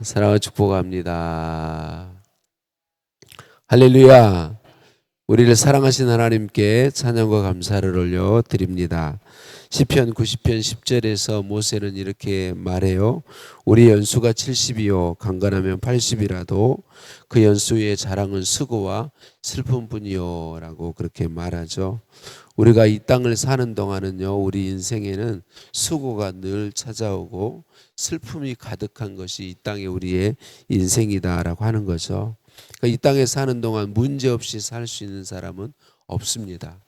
사랑을 축복합니다. 할렐루야. 우리를 사랑하신 하나님께 찬양과 감사를 올려드립니다. 시편 90편 10절에서 모세는 이렇게 말해요. 우리 연수가 70이요 강건하면 80이라도 그 연수의 자랑은 수고와 슬픔뿐이요 라고 그렇게 말하죠. 우리가 이 땅을 사는 동안은요, 우리 인생에는 수고가 늘 찾아오고 슬픔이 가득한 것이 이 땅의 우리의 인생이다라고 하는 거죠. 그러니까 이 땅에 사는 동안 문제 없이 살 수 있는 사람은 없습니다.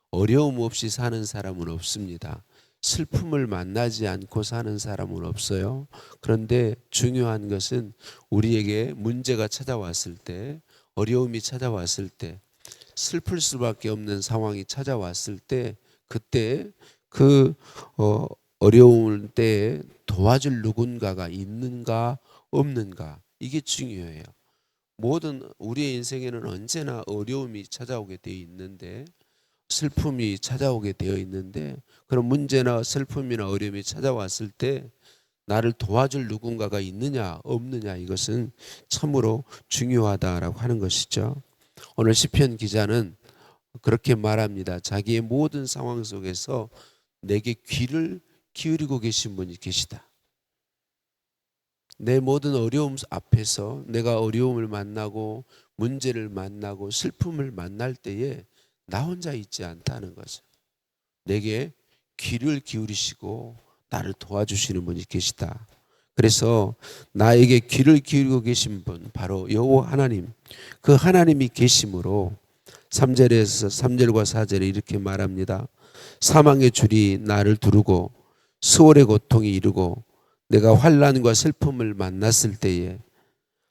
어려움 없이 사는 사람은 없습니다. 슬픔을 만나지 않고 사는 사람은 없어요. 그런데 중요한 것은 우리에게 문제가 찾아왔을 때, 어려움이 찾아왔을 때, 슬플 수밖에 없는 상황이 찾아왔을 때, 그때 그 어려울 때에 도와줄 누군가가 있는가 없는가, 이게 중요해요. 모든 우리의 인생에는 언제나 어려움이 찾아오게 되어 있는데, 슬픔이 찾아오게 되어 있는데, 그런 문제나 슬픔이나 어려움이 찾아왔을 때 나를 도와줄 누군가가 있느냐 없느냐, 이것은 참으로 중요하다라고 하는 것이죠. 오늘 시편 기자는 그렇게 말합니다. 자기의 모든 상황 속에서 내게 귀를 기울이고 계신 분이 계시다. 내 모든 어려움 앞에서 내가 어려움을 만나고 문제를 만나고 슬픔을 만날 때에 나 혼자 있지 않다는 거죠. 내게 귀를 기울이시고 나를 도와주시는 분이 계시다. 그래서 나에게 귀를 기울이고 계신 분, 바로 여호와 하나님, 그 하나님이 계심으로 3절과 4절에 이렇게 말합니다. 사망의 줄이 나를 두르고 수월의 고통이 이르고 내가 환난과 슬픔을 만났을 때에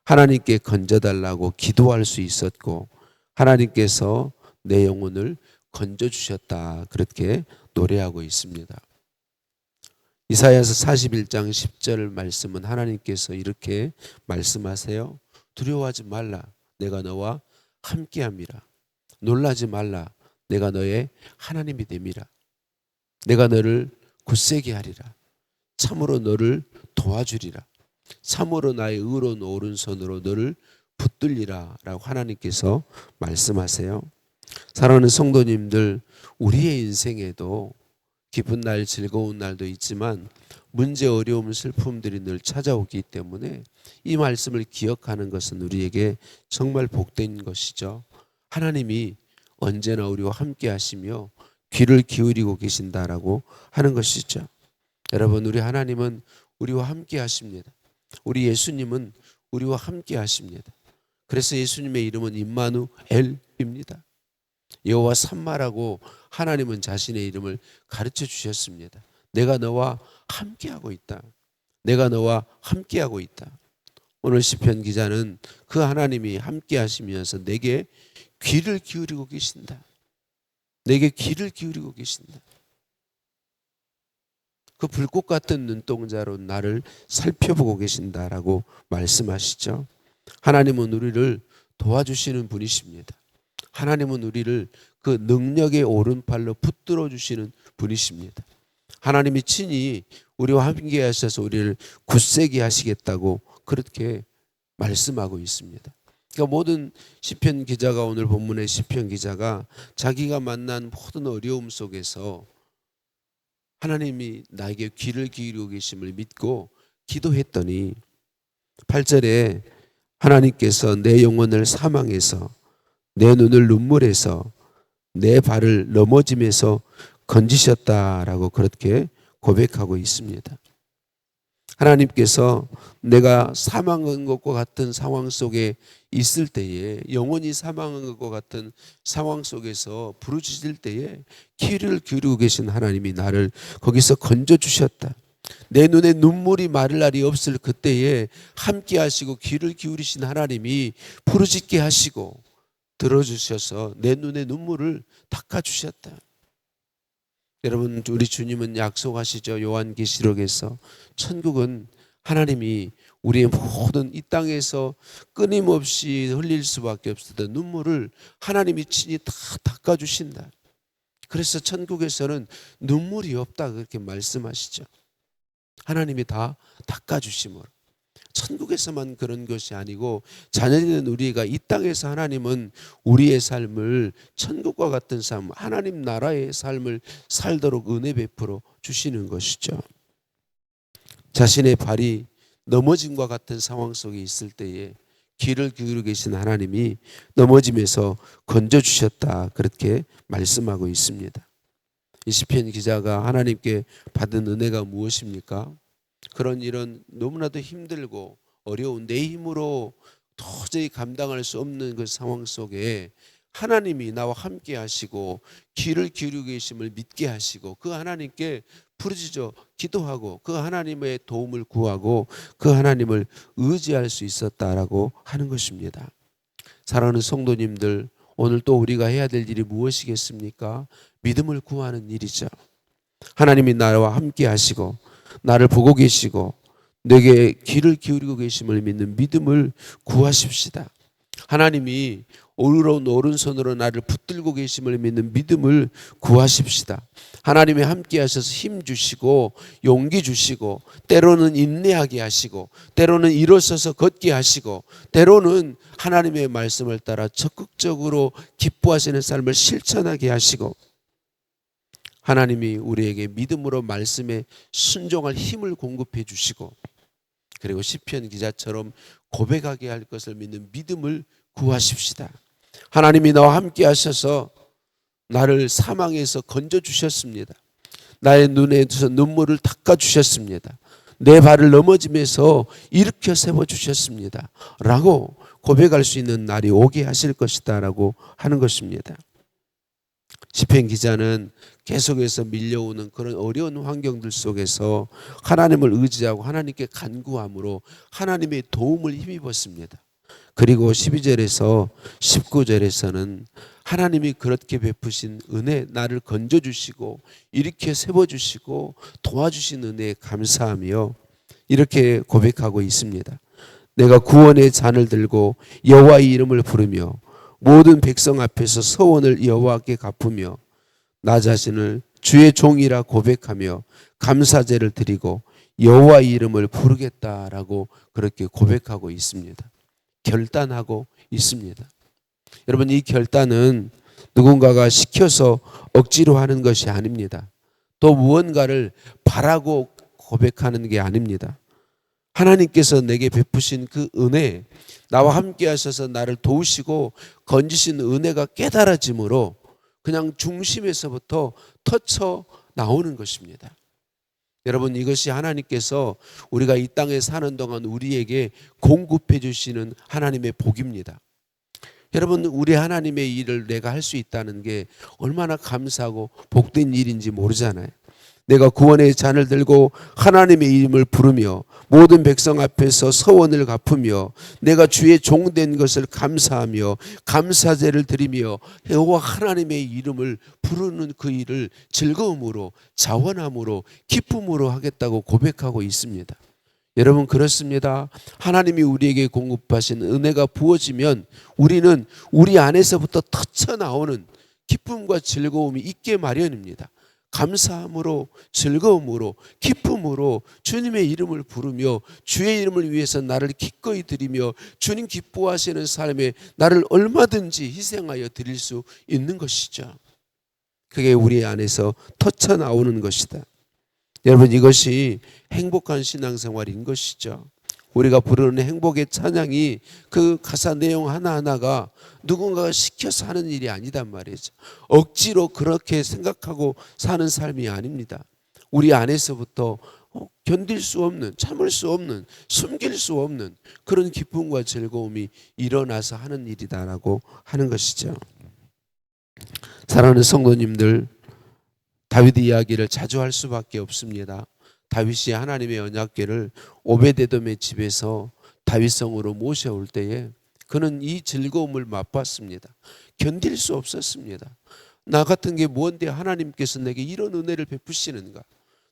하나님께 건져달라고 기도할 수 있었고 하나님께서 내 영혼을 건져주셨다, 그렇게 노래하고 있습니다. 이사야서 41장 10절 말씀은 하나님께서 이렇게 말씀하세요. 두려워하지 말라, 내가 너와 함께함이라. 놀라지 말라, 내가 너의 하나님이 됨이라. 내가 너를 굳세게 하리라. 참으로 너를 도와주리라. 참으로 나의 의로운 오른손으로 너를 붙들리라 라고 하나님께서 말씀하세요. 사랑하는 성도님들, 우리의 인생에도 기쁜 날, 즐거운 날도 있지만 문제, 어려움, 슬픔들이 늘 찾아오기 때문에 이 말씀을 기억하는 것은 우리에게 정말 복된 것이죠. 하나님이 언제나 우리와 함께 하시며 귀를 기울이고 계신다라고 하는 것이죠. 여러분, 우리 하나님은 우리와 함께 하십니다. 우리 예수님은 우리와 함께 하십니다. 그래서 예수님의 이름은 임마누엘입니다. 여호와 삼마라고 하나님은 자신의 이름을 가르쳐 주셨습니다. 내가 너와 함께하고 있다. 내가 너와 함께하고 있다. 오늘 시편 기자는 그 하나님이 함께 하시면서 내게 귀를 기울이고 계신다. 내게 귀를 기울이고 계신다. 그 불꽃 같은 눈동자로 나를 살펴보고 계신다라고 말씀하시죠. 하나님은 우리를 도와주시는 분이십니다. 하나님은 우리를 그 능력의 오른팔로 붙들어 주시는 분이십니다. 하나님이 친히 우리와 함께 하셔서 우리를 굳세게 하시겠다고 그렇게 말씀하고 있습니다. 그러니까 모든 시편 기자가, 오늘 본문의 시편 기자가 자기가 만난 모든 어려움 속에서 하나님이 나에게 귀를 기울이고 계심을 믿고 기도했더니 8절에 하나님께서 내 영혼을 사망에서, 내 눈을 눈물에서, 내 발을 넘어짐에서 건지셨다라고 그렇게 고백하고 있습니다. 하나님께서 내가 사망한 것과 같은 상황 속에 있을 때에, 영원히 사망한 것과 같은 상황 속에서 부르짖을 때에 귀를 기울이고 계신 하나님이 나를 거기서 건져주셨다. 내 눈에 눈물이 마를 날이 없을 그때에 함께 하시고 귀를 기울이신 하나님이 부르짖게 하시고 들어주셔서 내 눈에 눈물을 닦아주셨다. 여러분, 우리 주님은 약속하시죠. 요한계시록에서 천국은 하나님이 우리의 모든 이 땅에서 끊임없이 흘릴 수밖에 없었던 눈물을 하나님이 친히 다 닦아주신다. 그래서 천국에서는 눈물이 없다, 그렇게 말씀하시죠. 하나님이 다 닦아주심으로. 천국에서만 그런 것이 아니고 자녀된 우리가 이 땅에서 하나님은 우리의 삶을 천국과 같은 삶, 하나님 나라의 삶을 살도록 은혜 베풀어 주시는 것이죠. 자신의 발이 넘어짐과 같은 상황 속에 있을 때에 귀를 기울이고 계신 하나님이 넘어짐에서 건져주셨다, 그렇게 말씀하고 있습니다. 이 시편 기자가 하나님께 받은 은혜가 무엇입니까? 그런 이런 너무나도 힘들고 어려운 내 힘으로 도저히 감당할 수 없는 그 상황 속에 하나님이 나와 함께 하시고 귀를 기울이고 계심을 믿게 하시고 그 하나님께 부르짖어 기도하고 그 하나님의 도움을 구하고 그 하나님을 의지할 수 있었다라고 하는 것입니다. 사랑하는 성도님들, 오늘 또 우리가 해야 될 일이 무엇이겠습니까? 믿음을 구하는 일이죠. 하나님이 나와 함께 하시고 나를 보고 계시고 내게 귀를 기울이고 계심을 믿는 믿음을 구하십시다. 하나님이 오른손으로 나를 붙들고 계심을 믿는 믿음을 구하십시다. 하나님이 함께 하셔서 힘 주시고 용기 주시고 때로는 인내하게 하시고 때로는 일어서서 걷게 하시고 때로는 하나님의 말씀을 따라 적극적으로 기뻐하시는 삶을 실천하게 하시고 하나님이 우리에게 믿음으로 말씀에 순종할 힘을 공급해 주시고 그리고 시편 기자처럼 고백하게 할 것을 믿는 믿음을 구하십시다. 하나님이 나와 함께 하셔서 나를 사망에서 건져주셨습니다. 나의 눈에서 눈물을 닦아주셨습니다. 내 발을 넘어짐에서 일으켜 세워주셨습니다 라고 고백할 수 있는 날이 오게 하실 것이다 라고 하는 것입니다. 시편 기자는 계속해서 밀려오는 그런 어려운 환경들 속에서 하나님을 의지하고 하나님께 간구함으로 하나님의 도움을 힘입었습니다. 그리고 12절에서 19절에서는 하나님이 그렇게 베푸신 은혜, 나를 건져주시고 일으켜 세워주시고 도와주신 은혜에 감사하며 이렇게 고백하고 있습니다. 내가 구원의 잔을 들고 여호와의 이름을 부르며 모든 백성 앞에서 서원을 여호와께 갚으며 나 자신을 주의 종이라 고백하며 감사제를 드리고 여호와의 이름을 부르겠다라고 그렇게 고백하고 있습니다. 결단하고 있습니다. 여러분, 이 결단은 누군가가 시켜서 억지로 하는 것이 아닙니다. 또 무언가를 바라고 고백하는 게 아닙니다. 하나님께서 내게 베푸신 그 은혜, 나와 함께 하셔서 나를 도우시고 건지신 은혜가 깨달아짐으로 그냥 중심에서부터 터쳐 나오는 것입니다. 여러분, 이것이 하나님께서 우리가 이 땅에 사는 동안 우리에게 공급해 주시는 하나님의 복입니다. 여러분, 우리 하나님의 일을 내가 할 수 있다는 게 얼마나 감사하고 복된 일인지 모르잖아요. 내가 구원의 잔을 들고 하나님의 이름을 부르며 모든 백성 앞에서 서원을 갚으며 내가 주의 종된 것을 감사하며 감사제를 드리며 여호와 하나님의 이름을 부르는 그 일을 즐거움으로 자원함으로 기쁨으로 하겠다고 고백하고 있습니다. 여러분, 그렇습니다. 하나님이 우리에게 공급하신 은혜가 부어지면 우리는 우리 안에서부터 터쳐나오는 기쁨과 즐거움이 있게 마련입니다. 감사함으로, 즐거움으로, 기쁨으로 주님의 이름을 부르며 주의 이름을 위해서 나를 기꺼이 드리며 주님 기뻐하시는 삶에 나를 얼마든지 희생하여 드릴 수 있는 것이죠. 그게 우리 안에서 터쳐나오는 것이다. 여러분, 이것이 행복한 신앙생활인 것이죠. 우리가 부르는 행복의 찬양이 그 가사 내용 하나하나가 누군가가 시켜서 하는 일이 아니단 말이죠. 억지로 그렇게 생각하고 사는 삶이 아닙니다. 우리 안에서부터 견딜 수 없는, 참을 수 없는, 숨길 수 없는 그런 기쁨과 즐거움이 일어나서 하는 일이다라고 하는 것이죠. 사랑하는 성도님들, 다윗 이야기를 자주 할 수밖에 없습니다. 다윗이 하나님의 언약궤를 오베데돔의 집에서 다윗성으로 모셔올 때에 그는 이 즐거움을 맛봤습니다. 견딜 수 없었습니다. 나 같은 게 뭔데 하나님께서 내게 이런 은혜를 베푸시는가?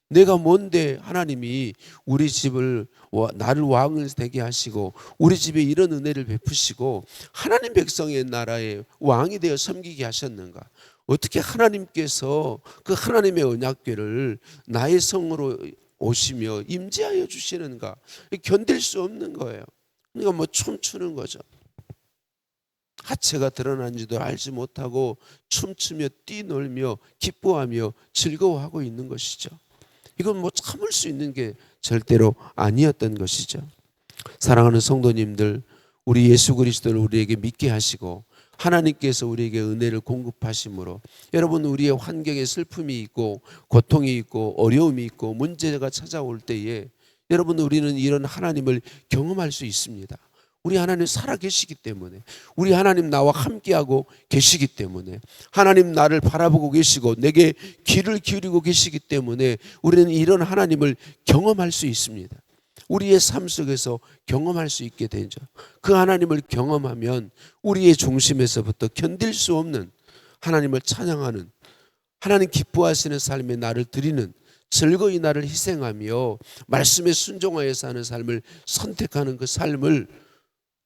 내가 뭔데 하나님이 우리 집을 나를 왕을 되게 하시고 우리 집에 이런 은혜를 베푸시고 하나님 백성의 나라의 왕이 되어 섬기게 하셨는가? 어떻게 하나님께서 그 하나님의 언약궤를 나의 성으로 오시며 임재하여 주시는가? 견딜 수 없는 거예요. 그러니까 뭐 춤추는 거죠. 하체가 드러난지도 알지 못하고 춤추며 뛰놀며 기뻐하며 즐거워하고 있는 것이죠. 이건 뭐 참을 수 있는 게 절대로 아니었던 것이죠. 사랑하는 성도님들, 우리 예수 그리스도를 우리에게 믿게 하시고 하나님께서 우리에게 은혜를 공급하심으로 여러분, 우리의 환경에 슬픔이 있고 고통이 있고 어려움이 있고 문제가 찾아올 때에 여러분, 우리는 이런 하나님을 경험할 수 있습니다. 우리 하나님 살아계시기 때문에, 우리 하나님 나와 함께하고 계시기 때문에, 하나님 나를 바라보고 계시고 내게 귀를 기울이고 계시기 때문에 우리는 이런 하나님을 경험할 수 있습니다. 우리의 삶 속에서 경험할 수 있게 되죠. 그 하나님을 경험하면 우리의 중심에서부터 견딜 수 없는 하나님을 찬양하는, 하나님 기뻐하시는 삶에 나를 드리는, 즐거이 나를 희생하며 말씀에 순종하여 사는 삶을 선택하는 그 삶을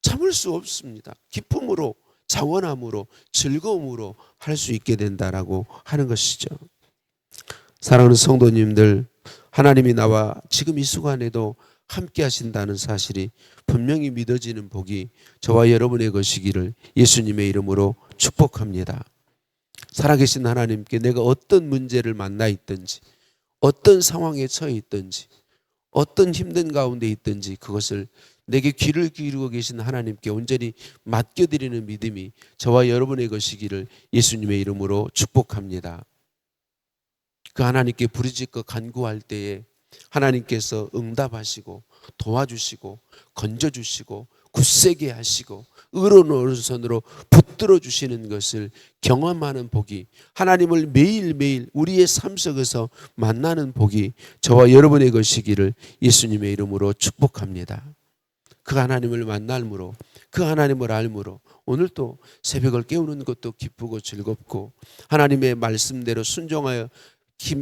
참을 수 없습니다. 기쁨으로, 자원함으로, 즐거움으로 할 수 있게 된다라고 하는 것이죠. 사랑하는 성도님들, 하나님이 나와 지금 이 순간에도 함께 하신다는 사실이 분명히 믿어지는 복이 저와 여러분의 것이기를 예수님의 이름으로 축복합니다. 살아계신 하나님께 내가 어떤 문제를 만나 있든지, 어떤 상황에 처해 있든지, 어떤 힘든 가운데 있든지 그것을 내게 귀를 기울이고 계신 하나님께 온전히 맡겨드리는 믿음이 저와 여러분의 것이기를 예수님의 이름으로 축복합니다. 그 하나님께 부르짖고 간구할 때에 하나님께서 응답하시고 도와주시고 건져주시고 굳세게 하시고 의로운 오른손으로 붙들어 주시는 것을 경험하는 복이, 하나님을 매일매일 우리의 삶 속에서 만나는 복이 저와 여러분의 것이기를 예수님의 이름으로 축복합니다. 그 하나님을 만날므로, 그 하나님을 알므로 오늘 또 새벽을 깨우는 것도 기쁘고 즐겁고, 하나님의 말씀대로 순종하여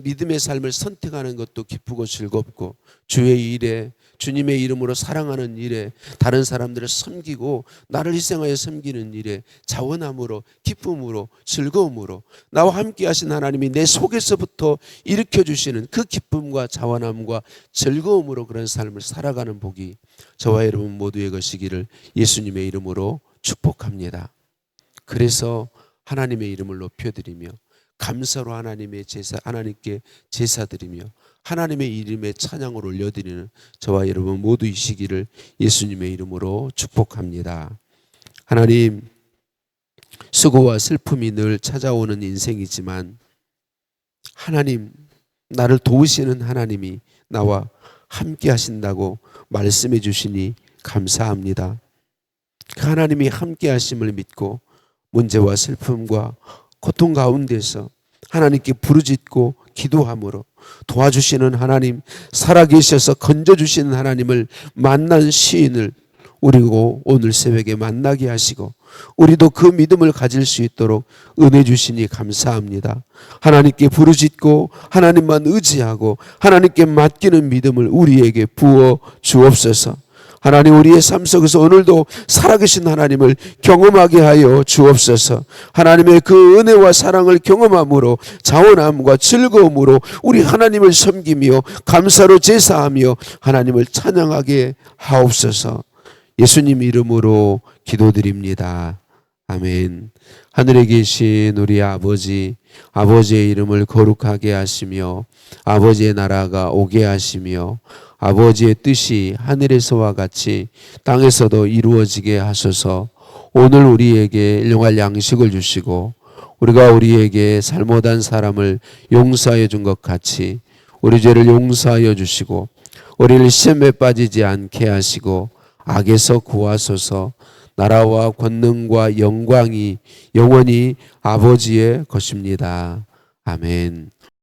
믿음의 삶을 선택하는 것도 기쁘고 즐겁고, 주의 일에, 주님의 이름으로 사랑하는 일에, 다른 사람들을 섬기고 나를 희생하여 섬기는 일에 자원함으로, 기쁨으로, 즐거움으로 나와 함께 하신 하나님이 내 속에서부터 일으켜주시는 그 기쁨과 자원함과 즐거움으로 그런 삶을 살아가는 복이 저와 여러분 모두의 것이기를 예수님의 이름으로 축복합니다. 그래서 하나님의 이름을 높여드리며 감사로 하나님께 제사드리며 하나님의 이름에 찬양을 올려드리는 저와 여러분 모두이시기를 예수님의 이름으로 축복합니다. 하나님, 수고와 슬픔이 늘 찾아오는 인생이지만 하나님, 나를 도우시는 하나님이 나와 함께 하신다고 말씀해 주시니 감사합니다. 그 하나님이 함께 하심을 믿고 문제와 슬픔과 고통 가운데서 하나님께 부르짖고 기도함으로 도와주시는 하나님, 살아계셔서 건져주시는 하나님을 만난 시인을 우리고 오늘 새벽에 만나게 하시고 우리도 그 믿음을 가질 수 있도록 은혜 주시니 감사합니다. 하나님께 부르짖고 하나님만 의지하고 하나님께 맡기는 믿음을 우리에게 부어 주옵소서. 하나님, 우리의 삶 속에서 오늘도 살아계신 하나님을 경험하게 하여 주옵소서. 하나님의 그 은혜와 사랑을 경험함으로 자원함과 즐거움으로 우리 하나님을 섬기며 감사로 제사하며 하나님을 찬양하게 하옵소서. 예수님 이름으로 기도드립니다. 아멘. 하늘에 계신 우리 아버지, 아버지의 이름을 거룩하게 하시며 아버지의 나라가 오게 하시며 아버지의 뜻이 하늘에서와 같이 땅에서도 이루어지게 하소서. 오늘 우리에게 일용할 양식을 주시고 우리가 우리에게 잘못한 사람을 용서하여 준 것 같이 우리 죄를 용서하여 주시고 우리를 시험에 빠지지 않게 하시고 악에서 구하소서. 나라와 권능과 영광이 영원히 아버지의 것입니다. 아멘.